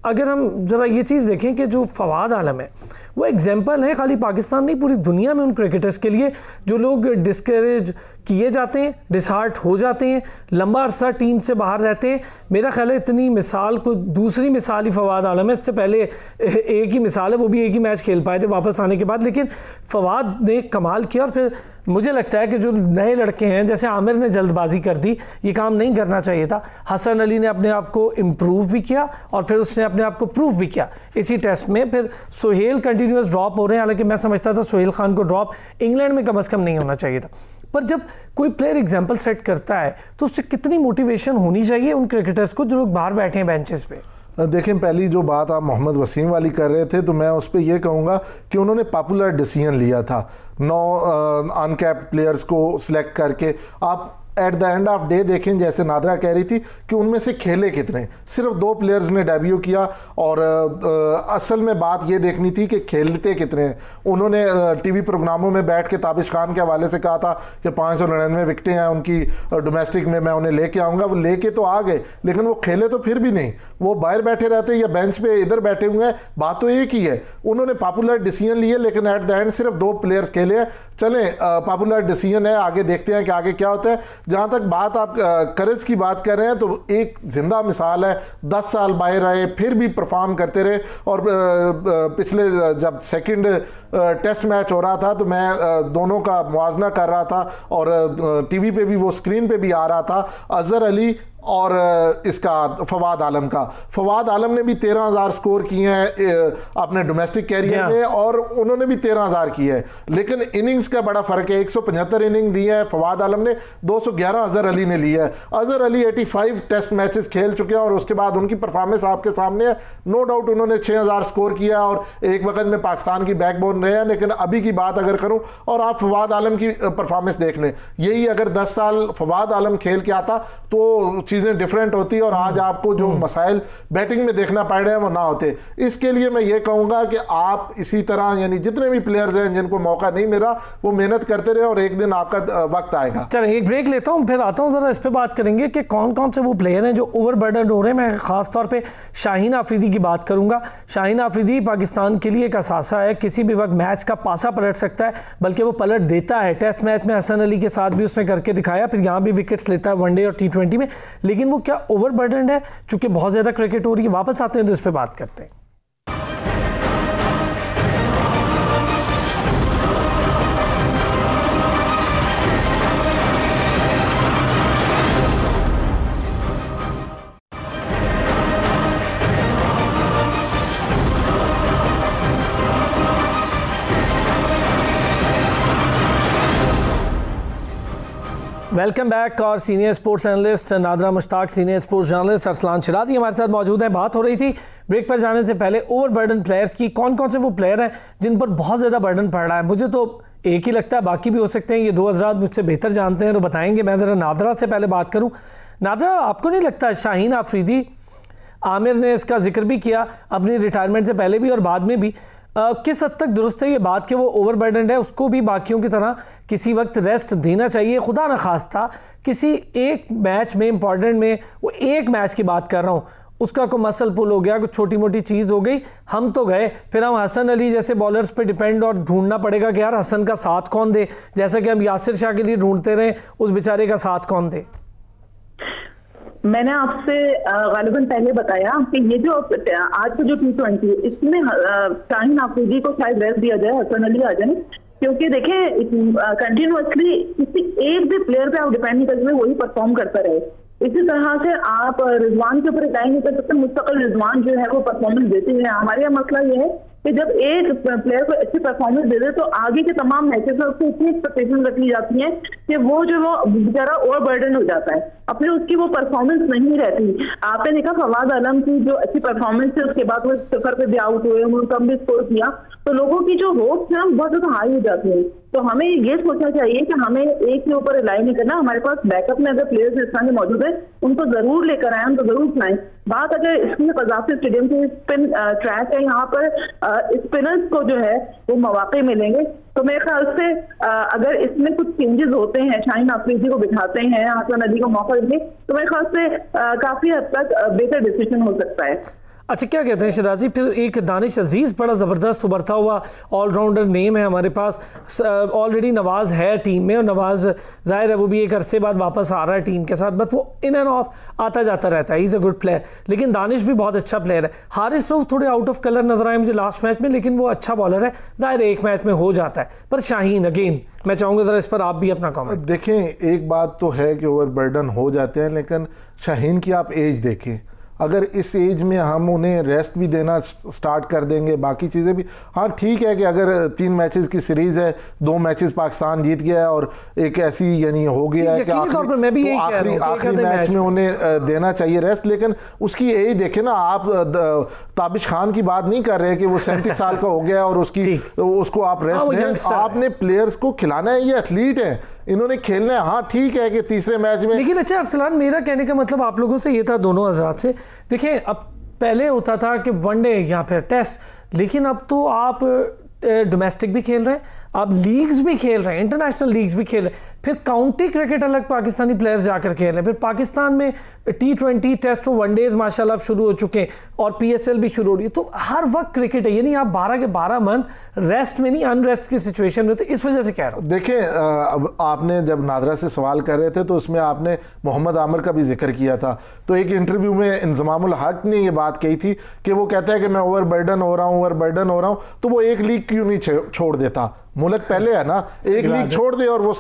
अगर हम ज़रा ये चीज़ देखें कि जो फवाद आलम है वो एग्जाम्पल है खाली पाकिस्तान नहीं पूरी दुनिया में उन क्रिकेटर्स के लिए जो लोग डिस्करेज किए जाते हैं, डिसहार्ट हो जाते हैं, लंबा अरसा टीम से बाहर रहते हैं। मेरा ख्याल है इतनी मिसाल को दूसरी मिसाल ही फवाद आलम है। इससे पहले एक ही मिसाल है, वो भी एक ही मैच खेल पाए थे वापस आने के बाद, लेकिन फवाद ने कमाल किया। और फिर मुझे लगता है कि जो नए लड़के हैं जैसे आमिर ने जल्दबाजी कर दी, ये काम नहीं करना चाहिए था। हसन अली ने अपने आप को इम्प्रूव भी किया और फिर उसने अपने आप को प्रूव भी किया इसी टेस्ट में। फिर सोहेल कंटिन्यूस ड्रॉप हो रहे हैं, हालांकि मैं समझता था सोहेल खान को ड्रॉप इंग्लैंड में कम से कम नहीं होना चाहिए था। पर जब कोई प्लेयर एग्जाम्पल सेट करता है तो उससे कितनी मोटिवेशन होनी चाहिए उन क्रिकेटर्स को जो लोग बाहर बैठे हैं बेंचेस पे। देखें, पहली जो बात आप मोहम्मद वसीम वाली कर रहे थे तो मैं उस पर यह कहूँगा कि उन्होंने पॉपुलर डिसीजन लिया था 9 अनकैप्ड प्लेयर्स को सिलेक्ट करके। आप at the end of day देखें, जैसे नादरा कह रही थी कि उनमें से खेले कितने, सिर्फ 2 प्लेयर्स ने डेब्यू किया और असल में बात ये देखनी थी कि खेलते कितने हैं। उन्होंने टीवी प्रोग्रामों में बैठ के ताबिश खान के हवाले से कहा था कि 599 विकेटें हैं उनकी डोमेस्टिक में, मैं उन्हें लेके आऊँगा। वो लेके तो आ गए लेकिन वो खेले तो फिर भी नहीं, वो बाहर बैठे रहते या बेंच पे इधर बैठे हुए हैं। बात तो एक ही है, उन्होंने पॉपुलर डिसीजन लिए लेकिन एट द एंड सिर्फ 2 प्लेयर्स खेले हैं। चलें, पॉपुलर डिसीजन है, आगे देखते हैं कि आगे क्या होता है। जहाँ तक बात आप करेज की बात कर रहे हैं तो एक जिंदा मिसाल है, 10 साल बाहर रहे फिर भी परफॉर्म करते रहे। और पिछले जब सेकंड टेस्ट मैच हो रहा था तो मैं दोनों का मुआवजा कर रहा था और टीवी पे भी वो स्क्रीन पे भी आ रहा था, अजहर अली और इसका फवाद आलम का। फवाद आलम ने भी 13,000 स्कोर किए हैं अपने डोमेस्टिक कैरियर में और उन्होंने भी 13,000 किए हैं, लेकिन इनिंग्स का बड़ा फर्क है। 175 इनिंग दी है फवाद आलम ने, 211 अजहर अली ने ली है। अजहर अली 85 टेस्ट मैचेस खेल चुके हैं और उसके बाद उनकी परफॉर्मेंस आपके सामने है। नो डाउट उन्होंने 6,000 स्कोर किया और एक वक्त में पाकिस्तान की बैकबोन रहे हैं। लेकिन अभी की बात अगर करूं और आप फवाद आलम की परफॉर्मेंस देख लें, यही अगर 10 साल फवाद आलम खेल के आता तो चीज़ें डिफरेंट होती और आज आपको जो मसाइल बैटिंग में देखना पड़ रहे हैं वो ना होते। इसके लिए मैं ये कहूँगा कि आप इसी तरह यानी जितने भी प्लेयर्स हैं जिनको मौका नहीं मिला वो मेहनत करते रहे और एक दिन आपका वक्त आएगा। चलिए एक ब्रेक लेता हूँ, फिर आता हूँ, ज़रा इस पर बात करेंगे कि कौन कौन से वो प्लेयर हैं जो ओवरबर्डन हो रहे हैं। मैं ख़ास तौर पर शाहीन आफरीदी की बात करूँगा। शाहीन आफरीदी पाकिस्तान के लिए एक असासा है, किसी भी वक्त मैच का पासा पलट सकता है, बल्कि वो पलट देता है। टेस्ट मैच में हसन अली के साथ भी उसने करके दिखाया, फिर यहाँ भी विकेट्स लेता है वनडे और T20 में। लेकिन वो क्या ओवरबर्डन है? चूंकि बहुत ज़्यादा क्रिकेट हो रही है। वापस आते हैं तो इस पर बात करते हैं। Welcome back. और senior sports analyst Nadra Mushtaq, senior sports journalist Arsalan Shirazi हमारे साथ मौजूद हैं। बात हो रही थी ब्रेक पर जाने से पहले ओवरबर्डन प्लेयर्स की। कौन कौन से वो प्लेयर हैं जिन पर बहुत ज़्यादा बर्डन पड़ रहा है? मुझे तो एक ही लगता है, बाकी भी हो सकते हैं, ये 2 हज़रात मुझसे बेहतर जानते हैं तो बताएंगे। मैं ज़रा नादरा से पहले बात करूँ। नादरा, आपको नहीं लगता शाहीन आफरीदी, आमिर ने इसका जिक्र भी किया अपनी रिटायरमेंट से पहले भी और बाद में भी, किस हद तक दुरुस्त है ये बात कि वो ओवरबर्डन है, उसको भी बाकियों की तरह किसी वक्त रेस्ट देना चाहिए? खुदा न खास्ता किसी एक मैच में, इंपॉर्टेंट में, वो एक मैच की बात कर रहा हूँ, उसका कोई मसल पुल हो गया, कुछ छोटी मोटी चीज़ हो गई, हम तो गए, फिर हम हसन अली जैसे बॉलर्स पे डिपेंड और ढूंढना पड़ेगा कि यार हसन का साथ कौन दे, जैसा कि हम यासिर शाह के लिए ढूंढते रहे, उस बेचारे का साथ कौन दे। मैंने आपसे गालिबन पहले बताया कि ये जो आज का जो T20 है इसमें शाहीन आफरीदी को शायद रेस्ट दिया जाए, हसन अली आ जाए, क्योंकि देखें कंटिन्यूअसली किसी एक भी प्लेयर पे आप डिपेंड नहीं कर सकते, वही परफॉर्म करता रहे। इसी तरह से आप रिजवान के ऊपर रिटायर नहीं कर सकते, मुस्तकिल रिजवान जो है वो परफॉर्मेंस देते हैं। हमारे यहाँ मसला ये है कि जब एक प्लेयर को अच्छी परफॉर्मेंस दे दे तो आगे के तमाम मैचेस में उसको इतनी एक्सपेक्टेशन रखी जाती है कि वो जो वो बेचारा ओवरबर्डन हो जाता है, अपने उसकी वो परफॉर्मेंस नहीं रहती। आपने देखा फवाद आलम की जो अच्छी परफॉर्मेंस है उसके बाद वो 0 पे भी आउट हुए, उन्होंने कम भी स्कोर किया, तो लोगों की जो होप्स है बहुत ज्यादा हाई हो जाती है। तो हमें ये सोचना चाहिए कि हमें एक के ऊपर रिलाई नहीं करना, हमारे पास बैकअप में अगर प्लेयर्स इस तरह के मौजूद है उनको जरूर लेकर आए, उनको जरूर खिलाएं। बात अगर इसमें कजाफी स्टेडियम की स्पिन ट्रैक है, यहाँ पर स्पिनर्स को जो है वो मौके मिलेंगे, तो मेरे ख्याल से अगर इसमें कुछ चेंजेस होते हैं, शाहीन आफरीदी को बिठाते हैं, हसन अली को मौका देंगे, तो मेरे ख्याल से काफी हद तक बेहतर डिसीजन हो सकता है। अच्छा, क्या कहते हैं शराजी, फिर एक दानिश अजीज़ बड़ा ज़बरदस्त उभरता हुआ ऑलराउंडर नेम है हमारे पास। ऑलरेडी नवाज़ है टीम में, और नवाज़ ज़ाहिर है वो भी एक अरसे बाद वापस आ रहा है टीम के साथ, बट वो इन एंड ऑफ आता जाता रहता है, he is a good player. लेकिन दानिश भी बहुत अच्छा प्लेयर है। हारिस रऊफ थोड़े आउट ऑफ कलर नजर आए मुझे लास्ट मैच में, लेकिन वो अच्छा बॉलर है, ज़ाहिर एक मैच में हो जाता है। पर शाहीन अगेन मैं चाहूँगा ज़रा इस पर आप भी अपना कमेंट। देखें, एक बात तो है कि ओवरबर्डन हो जाते हैं, लेकिन शाहीन की आप एज देखें, अगर इस एज में हम उन्हें रेस्ट भी देना स्टार्ट कर देंगे, बाकी चीज़ें भी, हाँ ठीक है कि अगर 3 मैचेस की सीरीज़ है, 2 मैचेस पाकिस्तान जीत गया है और एक ऐसी यानी हो गया है कि आखिरी मैच में उन्हें देना चाहिए रेस्ट, लेकिन उसकी एज देखें ना आप। ताबिश खान की बात नहीं कर रहे कि वो 37 साल का हो गया और उसको आप रेस्ट दें। आपने प्लेयर्स को खिलाना है, ये एथलीट है, इन्होंने खेलना है। हाँ ठीक है कि तीसरे मैच में, लेकिन अच्छा अरसलान, मेरा कहने का मतलब आप लोगों से ये था, दोनों हजरात से, देखिए अब पहले होता था कि वनडे या फिर टेस्ट, लेकिन अब तो आप डोमेस्टिक भी खेल रहे हैं, आप लीग्स भी खेल रहे हैं, इंटरनेशनल लीग्स भी खेल रहे हैं, फिर काउंटी क्रिकेट अलग पाकिस्तानी प्लेयर्स जाकर खेल रहे हैं, फिर पाकिस्तान में T20 टेस्ट और वनडेज माशाल्लाह शुरू हो चुके हैं और PSL भी शुरू हो रही है। तो हर वक्त क्रिकेट है, यानी आप 12 के 12 मंथ रेस्ट में नहीं, अनरेस्ट की सिचुएशन में, तो इस वजह से कह रहा हूँ। देखिए, अब आपने जब नादरा से सवाल कर रहे थे तो उसमें आपने मोहम्मद आमिर का भी जिक्र किया था। तो एक इंटरव्यू में इंजमामुल हक ने ये बात कही थी कि वो कहता है कि मैं ओवरबर्डन हो रहा हूँ, तो वो एक लीग क्यों नहीं छोड़ देता? मुल्क पहले है ना, एक लीग छोड़ दे और वो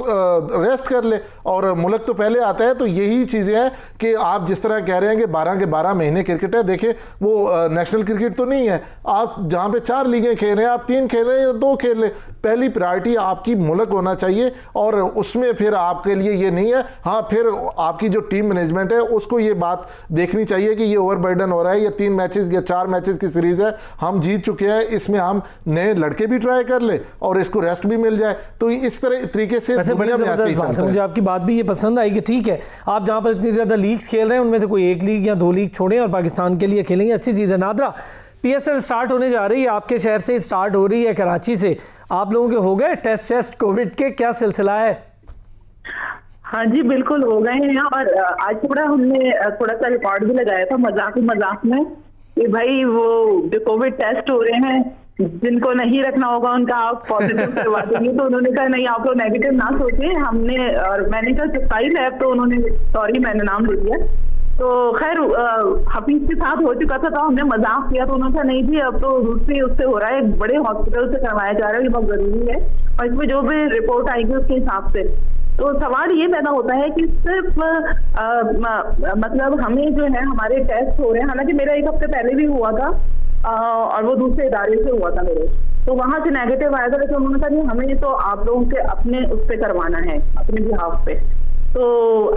रेस्ट कर ले, और मुल्क तो पहले आता है। तो यही चीज़ें हैं कि आप जिस तरह कह रहे हैं कि 12 के 12 महीने क्रिकेट है, देखिए वो नेशनल क्रिकेट तो नहीं है। आप जहाँ पे 4 लीगें खेल रहे हैं, आप 3 खेल रहे हैं या 2 खेल रहे, पहली प्रायोरिटी आपकी मुल्क होना चाहिए, और उसमें फिर आपके लिए ये नहीं है। हाँ, फिर आपकी जो टीम मैनेजमेंट है उसको ये बात देखनी चाहिए कि ये ओवरबर्डन हो रहा है, ये 3 मैचेस या 4 मैचेस की सीरीज है, हम जीत चुके हैं, इसमें हम नए लड़के भी ट्राई कर ले और इसको रेस्ट भी मिल जाए। तो इस तरह तरीके से मुझे आपकी बात भी ये पसंद आई कि ठीक है, आप जहां पर इतनी ज्यादा लीग्स खेल रहे हैं उनमें से कोई एक लीग या 2 लीग छोड़ें और पाकिस्तान के लिए खेलेंगे, अच्छी चीज़ है। नादरा, PSL स्टार्ट होने जा रही है, आपके शहर से स्टार्ट हो रही है, कराची से। आप लोगों के हो गए टेस्ट कोविड के, क्या सिलसिला है? हाँ जी, बिल्कुल हो गए हैं। और आज हमने थोड़ा सा रिकॉर्ड भी लगाया था मजाक में कि भाई वो जो कोविड टेस्ट हो रहे हैं, जिनको नहीं रखना होगा उनका आप पॉजिटिव करवा देंगे। तो उन्होंने कहा नहीं, आप लोग नेगेटिव ना सोचें, हमने, और मैंने कहा 27 है, तो उन्होंने, सॉरी मैंने नाम ले दिया। तो खैर हफीज के साथ हो चुका था तो हमने मजाक किया, तो उन्होंने कहा नहीं जी अब तो दूसरी उससे हो रहा है, बड़े हॉस्पिटल से करवाया जा रहा है, ये बहुत जरूरी है, और इसमें जो भी रिपोर्ट आएगी उसके हिसाब से। तो सवाल ये पैदा होता है कि सिर्फ मतलब हमें जो है हमारे टेस्ट हो रहे हैं, हालांकि मेरा 1 हफ्ते पहले भी हुआ था और वो दूसरे इदारे से हुआ था मेरे, तो वहां से नेगेटिव आया था, लेकिन उन्होंने कहा नहीं हमें तो आप लोगों के अपने उस पर करवाना है, अपने बिहाफ पे। तो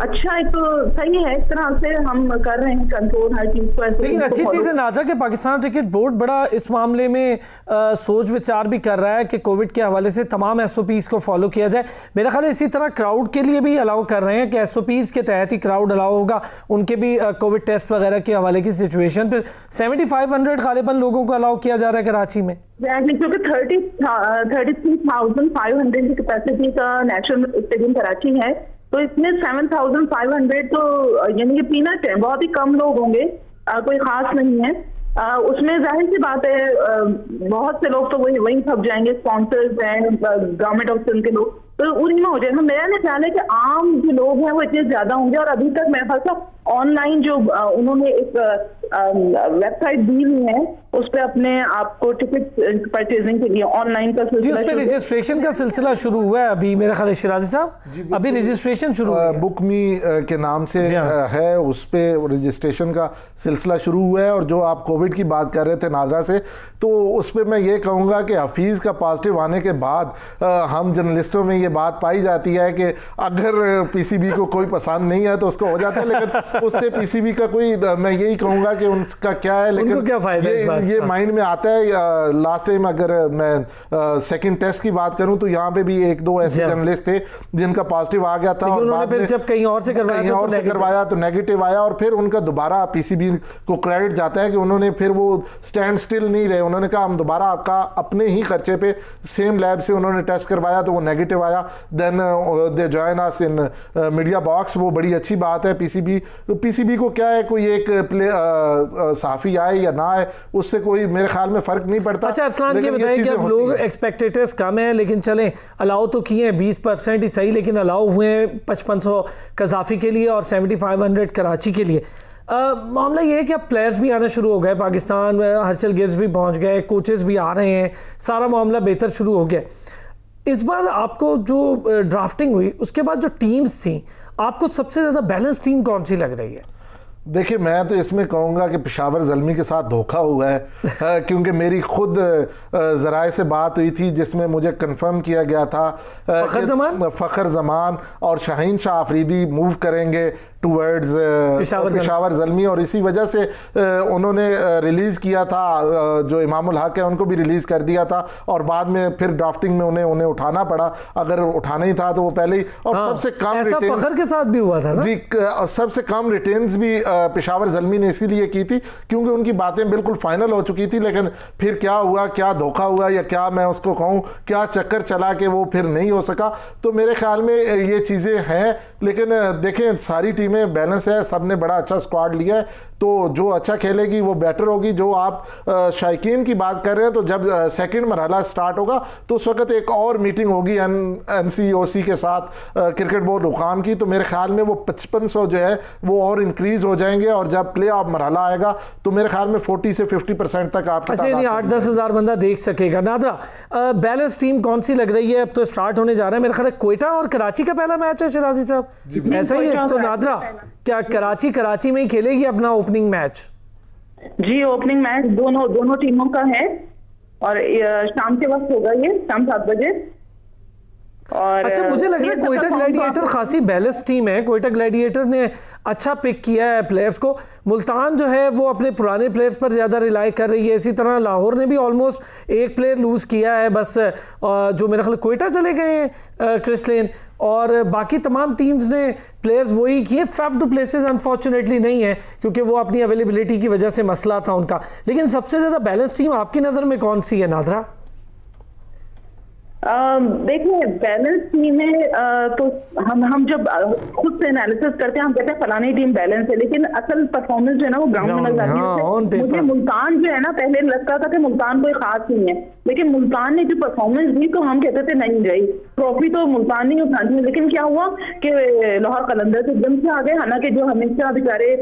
अच्छा, एक तो सही है, इस तरह से हम कर रहे हैं कंट्रोल हर चीज को। लेकिन अच्छी चीज़ है नादरा कि पाकिस्तान क्रिकेट बोर्ड बड़ा इस मामले में सोच विचार भी कर रहा है कि कोविड के हवाले से तमाम SOPs को फॉलो किया जाए। मेरा ख्याल है इसी तरह क्राउड के लिए भी अलाउ कर रहे हैं कि SOPs के तहत ही क्राउड अलाउ होगा, उनके भी कोविड टेस्ट वगैरह के हवाले की सिचुएशन। फिर 7500 गालिबन लोगों को अलाउ किया जा रहा है कराची में, क्योंकि 33,500 की कैपेसिटी का नेशनल स्टेडियम कराची है, तो इसमें 7,500 तो यानी कि पीनट है, बहुत ही कम लोग होंगे, कोई खास नहीं है। उसमें जाहिर सी बात है बहुत से लोग तो वहीं छप जाएंगे, स्पॉन्सर्स हैं, गवर्नमेंट ऑफ सिंध के लोग, तो उन्हीं में हो जाएगा। मेरा ख्याल है कि आम जो लोग हैं वो इतने ज्यादा होंगे, और अभी तक मेरे ख्याल ऑनलाइन जो उन्होंने एक वेबसाइट दी हुई है उस पर अपने आपको टिकट परचेजिंग के लिए ऑनलाइन का सिलसिला, उस पे रजिस्ट्रेशन का सिलसिला शुरू हुआ है अभी, मेरा ख्याल है शिराजी साहब अभी रजिस्ट्रेशन शुरू हुआ है, बुक मी के नाम से है, उस पे रजिस्ट्रेशन का सिलसिला शुरू हुआ है। और जो आप कोविड की बात कर रहे थे नादरा से, तो उस पर मैं ये कहूँगा कि हफीज़ का पॉजिटिव आने के बाद हम जर्नलिस्टों में ये बात पाई जाती है कि अगर PCB को कोई पसंद नहीं है तो उसको हो जाता है, लेकिन उससे PCB का कोई, मैं यही कहूँगा कि उनका क्या है, लेकिन क्या फायदा ये माइंड में आता है। लास्ट टाइम अगर मैं सेकंड टेस्ट की बात करूं तो यहाँ पे भी 1-2 ऐसे जर्नलिस्ट थे जिनका पॉजिटिव आ गया था, और बाद में जब कहीं और से करवाया तो नेगेटिव आया, और फिर उनका दोबारा PCB को क्रेडिट जाता है कि उन्होंने फिर वो स्टैंड स्टिल नहीं रहे, उन्होंने कहा हम दोबारा आपका अपने ही खर्चे पे सेम लैब से उन्होंने टेस्ट करवाया तो वो नेगेटिव आया, आया, then they join us in media box, वो बड़ी अच्छी बात है। पीसीबी को क्या है, कोई एक सहाफ़ी आए या ना आए उससे कोई मेरे ख्याल में फ़र्क नहीं पड़ता। अच्छा अरसलान, ये बताएं कि अब लोग एक्सपेक्टेटर्स कम है, लेकिन चलें अलाउ तो किए हैं 20% ही सही, लेकिन अलाउ हुए हैं 5500 कज़ाफ़ी के लिए और 7500 कराची के लिए। मामला ये है कि अब प्लेयर्स भी आना शुरू हो गए पाकिस्तान में, हर्षल गिल्स भी पहुंच गए, कोचेस भी आ रहे हैं, सारा मामला बेहतर शुरू हो गया। इस बार आपको जो ड्राफ्टिंग हुई उसके बाद जो टीम्स थी, आपको सबसे ज़्यादा बैलेंस टीम कौन सी लग रही है? देखिए मैं तो इसमें कहूँगा कि पेशावर ज़ल्मी के साथ धोखा हुआ है क्योंकि मेरी खुद ज़राए से बात हुई थी जिसमें मुझे कंफर्म किया गया था फ़खर ज़मान और शाहीन शाह अफरीदी मूव करेंगे टूवर्ड्स पेशावर ज़ल्मी, और इसी वजह से उन्होंने रिलीज़ किया था, जो इमामुल हक है उनको भी रिलीज़ कर दिया था, और बाद में फिर ड्राफ्टिंग में उन्हें उठाना पड़ा। अगर उठाना ही था तो वो पहले ही, और सबसे कम फ़खर के साथ भी हुआ था ना जी, सबसे कम रिटेन्स भी पेशावर ज़ल्मी ने इसीलिए की थी क्योंकि उनकी बातें बिल्कुल फाइनल हो चुकी थी। लेकिन फिर क्या हुआ, क्या धोखा हुआ या क्या मैं उसको कहूँ, क्या चक्कर चला कि वो फिर नहीं हो सका। तो मेरे ख्याल में ये चीज़ें हैं, लेकिन देखें सारी टीमें बैलेंस है, सबने बड़ा अच्छा स्क्वाड लिया है, तो जो अच्छा खेलेगी वो बेटर होगी। जो आप शायकीन की बात कर रहे हैं, तो जब सेकंड मरहला स्टार्ट होगा तो उस वक्त एक और मीटिंग होगी NCOC के साथ, क्रिकेट बोर्ड हुकाम की, तो मेरे ख्याल में वो 5500 जो है वो और इंक्रीज हो जाएंगे, और जब प्ले ऑफ मरहला आएगा तो मेरे ख्याल में 40 से 50% तक आप 8-10 हज़ार बंदा देख सकेगा। नादरा, बैलेंस टीम कौन सी लग रही है? अब तो स्टार्ट होने जा रहा है, मेरा ख्याल है कोयटा और कराची का पहला मैच है शराजी साहब, ऐसा ही है? तो नादरा, क्या कराची में ही खेलेगी अपना ओपनिंग मैच? जी, ओपनिंग मैच दोनों टीमों का है, और शाम के वक्त होगा, ये शाम 7 बजे। और अच्छा, मुझे लग रहा है कोयटा ग्लैडिएटर खासी बैलेंस टीम है। कोयटा ग्लैडिएटर ने अच्छा पिक किया है प्लेयर्स को। मुल्तान जो है वो अपने पुराने प्लेयर्स पर ज़्यादा रिलाई कर रही है। इसी तरह लाहौर ने भी ऑलमोस्ट एक प्लेयर लूज़ किया है बस, जो मेरे ख्याल कोयटा चले गए हैं क्रिस लेन, और बाकी तमाम टीम्स ने प्लेयर्स वही किए। फेफ डू प्लेसेस अनफॉर्चुनेटली नहीं है क्योंकि वो अपनी अवेलेबिलिटी की वजह से मसला था उनका। लेकिन सबसे ज़्यादा बैलेंस टीम आपकी नज़र में कौन सी है नादरा? देखिए बैलेंस टीम है, तो हम जब खुद से एनालिसिस करते हैं हम कहते हैं फलानी टीम बैलेंस है, लेकिन असल परफॉर्मेंस जो है ना वो ग्राउंड में नजर आती है। मुझे मुल्तान जो है ना, पहले लगता था कि मुल्तान कोई खास नहीं है, लेकिन मुल्तान ने जो परफॉर्मेंस दी तो हम कहते थे नहीं गई ट्रॉफी तो मुल्तान नहीं उठानी है। लेकिन क्या हुआ कि लाहौर कलंदर से एकदम से आ गए, हालांकि जो हमेशा बेचारे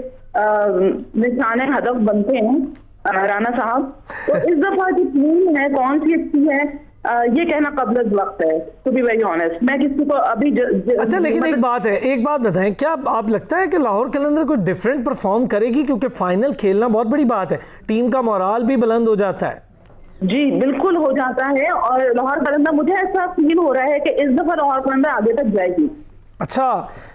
निशाने हदफ बनते हैं राना साहब। तो इस दफा जो टीम है कौन सी अच्छी है ये कहना कबल वक्त है, टू बी वेरी ऑनेस्ट। मैं किसी को अभी अच्छा, लेकिन एक बात बताएं, क्या आप लगता है कि लाहौर कलंदर कोई डिफरेंट परफॉर्म करेगी? क्योंकि फाइनल खेलना बहुत बड़ी बात है, टीम का मोराल भी बुलंद हो जाता है। जी बिल्कुल हो जाता है, और लाहौर कलंदर मुझे ऐसा फील हो रहा है कि इस दफा लाहौर कलंदर आगे तक जाएगी। अच्छा,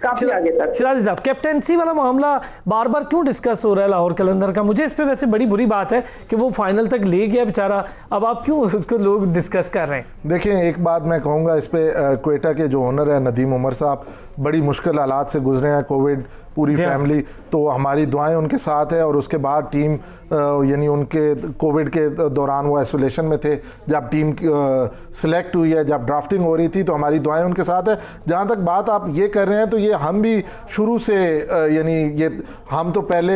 काफी आगे तक। शराजी साहब, कैप्टेंसी वाला मामला बार बार क्यों डिस्कस हो रहा है लाहौर कलंदर का? मुझे इस पे वैसे बड़ी बुरी बात है कि वो फाइनल तक ले गया बेचारा, अब आप क्यों उसको लोग डिस्कस कर रहे हैं? देखिए एक बात मैं कहूँगा इस पे, क्वेटा के जो ओनर है नदीम उमर साहब बड़ी मुश्किल हालात से गुजरे हैं, कोविड पूरी फैमिली, तो हमारी दुआएं उनके साथ है। और उसके बाद टीम यानी उनके कोविड के दौरान वो आइसोलेशन में थे, जब टीम सिलेक्ट हुई है, जब ड्राफ्टिंग हो रही थी, तो हमारी दुआएं उनके साथ है। जहाँ तक बात आप ये कर रहे हैं, तो ये हम भी शुरू से यानी ये हम तो पहले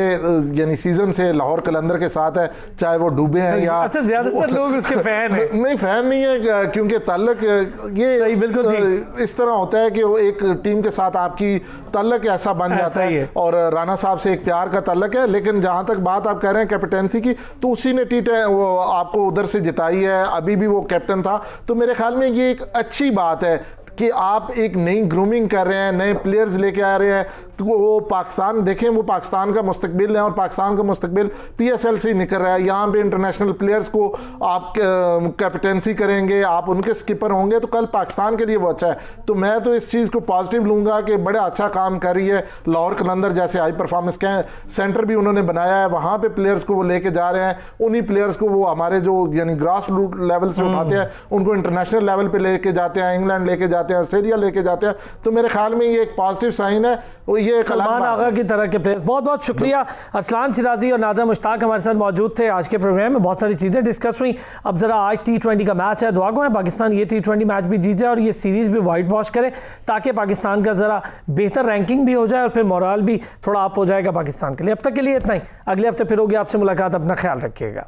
यानी सीजन से लाहौर कलंदर के साथ है, चाहे वो डूबे हैं या अच्छा, ज्यादातर लोग उसके फैन हैं। नहीं फैन नहीं है, क्योंकि ताल्लुक ये सही बिल्कुल इस तरह होता है कि वो एक टीम के साथ आपकी ताल्लुक ऐसा बन जाता है, और राना साहब से एक प्यार का ताल्लुक है। लेकिन जहाँ तक बात आप कह रहे हैं कैप्टेंसी की, तो उसी ने वो आपको उधर से जिताई है, अभी भी वो कैप्टन था। तो मेरे ख्याल में ये एक अच्छी बात है कि आप एक नई ग्रूमिंग कर रहे हैं, नए प्लेयर्स लेके आ रहे हैं। तो वो पाकिस्तान देखें, वो पाकिस्तान का मुस्तकबिल है, और पाकिस्तान का मुस्तकबिल PSL से ही निकल रहा है। यहाँ पे इंटरनेशनल प्लेयर्स को आप कैप्टेंसी करेंगे, आप उनके स्किपर होंगे, तो कल पाकिस्तान के लिए वो अच्छा है। तो मैं तो इस चीज़ को पॉजिटिव लूँगा कि बड़ा अच्छा काम कर रही है लाहौर कलंदर। जैसे हाई परफॉर्मेंस सेंटर भी उन्होंने बनाया है, वहाँ पर प्लेयर्स को वो लेके जा रहे हैं। उन्हीं प्लेयर्स को वो हमारे जो यानी ग्रास रूट लेवल से उठाते हैं, उनको इंटरनेशनल लेवल पर लेके जाते हैं, इंग्लैंड लेके जाते हैं, ऑस्ट्रेलिया लेके जाते हैं। तो मेरे ख्याल में ये एक पॉजिटिव साइन है। ये ये एक सलमान आगा की तरह के प्लेयर्स। बहुत बहुत शुक्रिया। अरसलान शिराजी और नाज़िर मुश्ताक हमारे साथ मौजूद थे। आज के प्रोग्राम में बहुत सारी चीज़ें डिस्कस हुई। अब ज़रा आज T20 का मैच है, दुआ गो है पाकिस्तान ये T20 मैच भी जीत जाए और ये सीरीज़ भी वाइट वॉश करे, ताकि पाकिस्तान का ज़रा बेहतर रैंकिंग भी हो जाए और फिर मोराल भी थोड़ा अप हो जाएगा पाकिस्तान के लिए। अब तक के लिए इतना ही, अगले हफ्ते फिर होगी आपसे मुलाकात। अपना ख्याल रखिएगा।